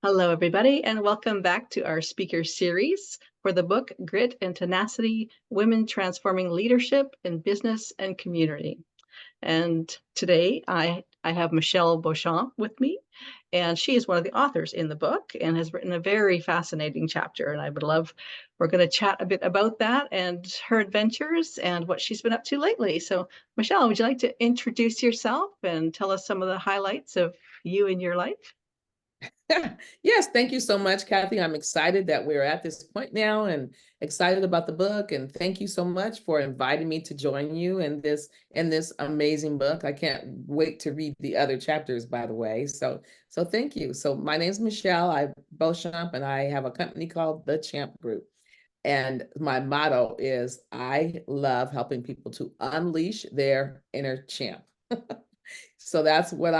Hello, everybody, and welcome back to our speaker series for the book Grit and Tenacity, Women Transforming Leadership in Business and Community. And today I have Michelle Beauchamp with me, and she is one of the authors in the book and has written a very fascinating chapter. And we're going to chat a bit about that and her adventures and what she's been up to lately. So Michelle, would you like to introduce yourself and tell us some of the highlights of you and your life? Yes, thank you so much, Kathy. I'm excited that we're at this point now and excited about the book. And thank you so much for inviting me to join you in this amazing book. I can't wait to read the other chapters, by the way. So thank you. So my name is Michelle Beauchamp, and I have a company called the Champ Group. And my motto is I love helping people to unleash their inner champ. So that's what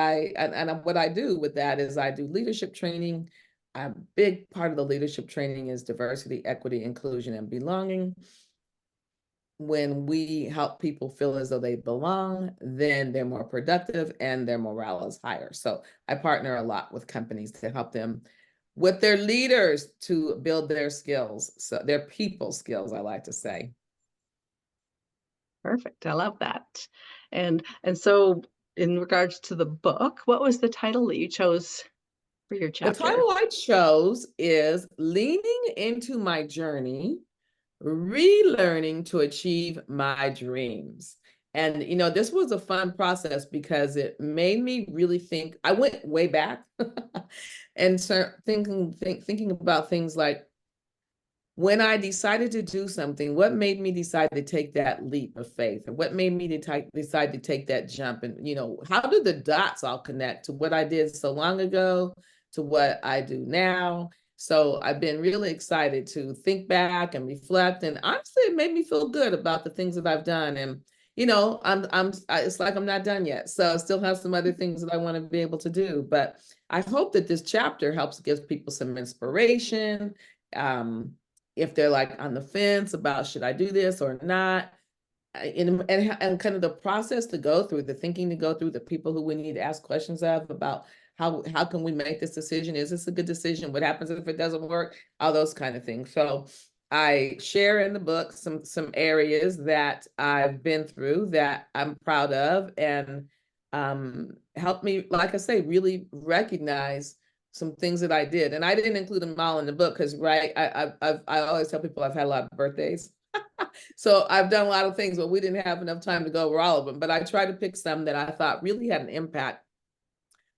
what I do with that is I do leadership training. A big part of the leadership training is diversity, equity, inclusion, and belonging. When we help people feel as though they belong, then they're more productive and their morale is higher. So I partner a lot with companies to help them with their leaders to build their skills, so their people skills, I like to say. Perfect. I love that. And so in regards to the book, what was the title that you chose for your The chapter? title I chose is Leaning into My Journey, Relearning to Achieve My Dreams. And, this was a fun process because it made me really think. I went way back and start thinking about things like when I decided to do something, what made me decide to take that leap of faith? And what made me decide to take that jump? And, how do the dots all connect to what I did so long ago to what I do now? So I've been really excited to think back and reflect. And honestly, it made me feel good about the things that I've done. And, it's like I'm not done yet. So I still have some other things that I want to be able to do. But I hope that this chapter helps give people some inspiration. If they're like on the fence about should I do this or not, and kind of the process to go through, the thinking to go through, the people who we need to ask questions of about how can we make this decision? Is this a good decision? What happens if it doesn't work? All those kind of things. So I share in the book some areas that I've been through that I'm proud of and help me, like I say, really recognize some things that I did. And I didn't include them all in the book because, right, I always tell people I've had a lot of birthdays. So I've done a lot of things, but we didn't have enough time to go over all of them. But I try to pick some that I thought really had an impact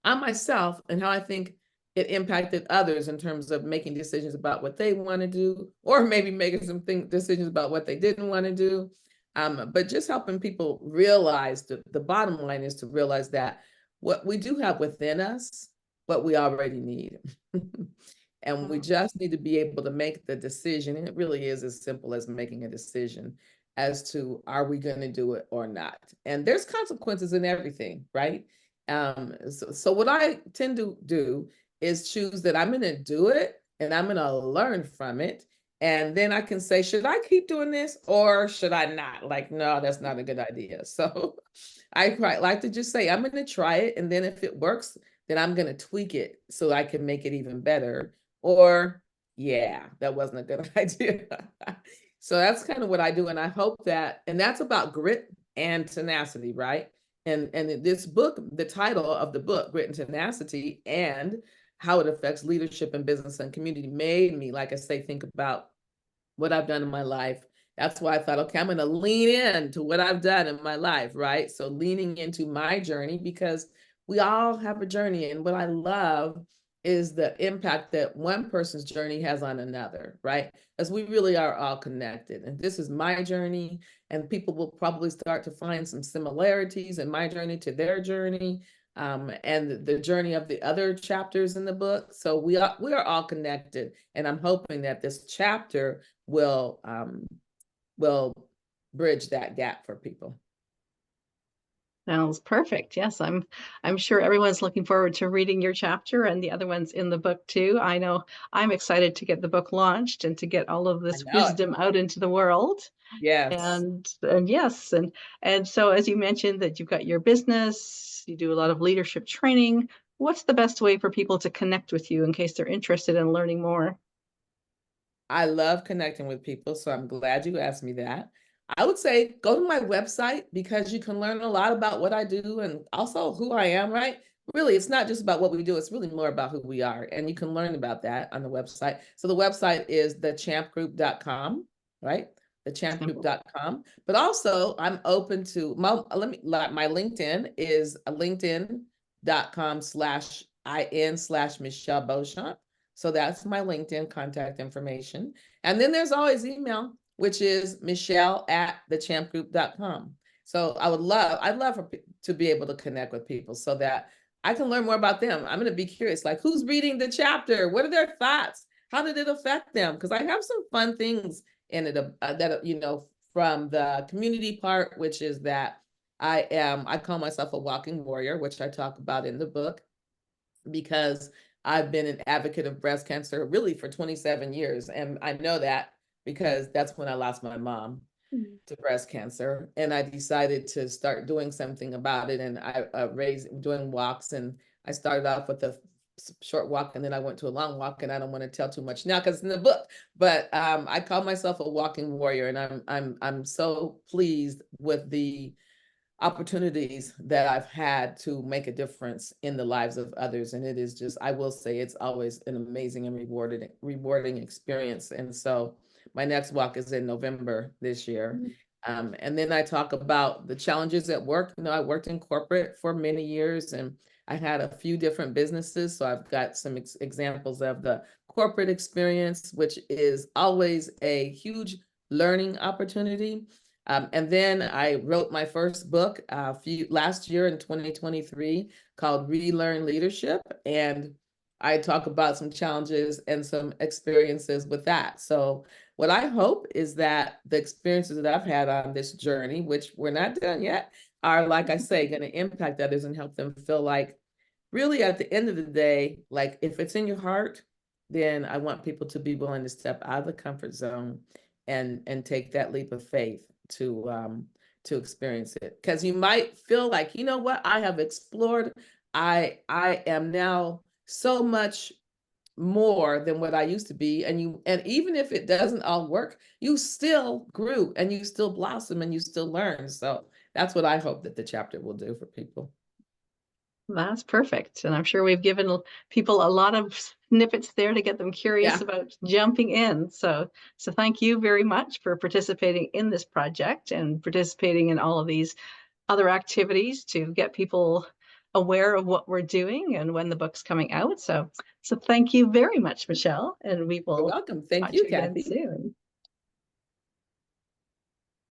on myself and how I think it impacted others in terms of making decisions about what they want to do, or maybe making some decisions about what they didn't want to do. But just helping people realize the bottom line is to realize that what we do have within us, what we already need. And we just need to be able to make the decision. And it really is as simple as making a decision as to are we going to do it or not. And there's consequences in everything, right? So what I tend to do is choose that I'm going to do it and I'm going to learn from it. And then I can say, should I keep doing this or should I not? Like, no, that's not a good idea. So I quite like to just say, I'm going to try it. And then if it works, then I'm going to tweak it so I can make it even better. Or, yeah, that wasn't a good idea. So that's kind of what I do. And I hope that, and that's about grit and tenacity, right? And this book, the title of the book, Grit and Tenacity, and how it affects leadership in business and community, made me, like I say, think about what I've done in my life. That's why I thought, okay, I'm going to lean into what I've done in my life, right? So leaning into my journey, because we all have a journey. And what I love is the impact that one person's journey has on another, right? As we really are all connected. And this is my journey, and people will probably start to find some similarities in my journey to their journey, and the journey of the other chapters in the book. So we are all connected, and I'm hoping that this chapter will bridge that gap for people. Sounds perfect. Yes, I'm sure everyone's looking forward to reading your chapter and the other ones in the book too. I know I'm excited to get the book launched and to get all of I this know it. wisdom out into the world. Yes. And yes, and so as you mentioned that you've got your business, you do a lot of leadership training. what's the best way for people to connect with you in case they're interested in learning more? I love connecting with people, so I'm glad you asked me that. I would say go to my website because you can learn a lot about what I do and also who I am, right? Really, it's not just about what we do, it's really more about who we are. And you can learn about that on the website. So the website is thechampgroup.com, right? Thechampgroup.com. But also, I'm open to my LinkedIn is linkedin.com/in/Michelle Beauchamp. So that's my LinkedIn contact information. And then there's always email, which is michelle@thechampgroup.com. So I'd love to be able to connect with people so that I can learn more about them. I'm going to be curious, like who's reading the chapter? What are their thoughts? How did it affect them? Because I have some fun things in it that, from the community part, which is that I call myself a walking warrior, which I talk about in the book because I've been an advocate of breast cancer really for 27 years. And I know that because that's when I lost my mom to breast cancer. And I decided to start doing something about it. And I raised doing walks. And I started off with a short walk and then I went to a long walk. And I don't want to tell too much now because it's in the book. But I call myself a walking warrior. And I'm so pleased with the opportunities that I've had to make a difference in the lives of others. And it is just, I will say it's always an amazing and rewarding experience. And so my next walk is in November this year. And then I talk about the challenges at work. I worked in corporate for many years and I had a few different businesses. So I've got some examples of the corporate experience, which is always a huge learning opportunity. And then I wrote my first book last year in 2023 called Relearn Leadership. And I talk about some challenges and some experiences with that. So what I hope is that the experiences that I've had on this journey, which we're not done yet, are, like I say, going to impact others and help them feel like really at the end of the day, like if it's in your heart, then I want people to be willing to step out of the comfort zone and take that leap of faith to experience it. Because you might feel like, you know what, I have explored. I am now so much more than what I used to be. And even if it doesn't all work, you still grew and you still blossom and you still learn. So that's what I hope that the chapter will do for people. That's perfect. And I'm sure we've given people a lot of snippets there to get them curious Yeah. about jumping in. So thank you very much for participating in this project and participating in all of these other activities to get people aware of what we're doing and when the book's coming out. So thank you very much, Michelle. And we You're will welcome. Thank talk to you, you again Kathy. soon.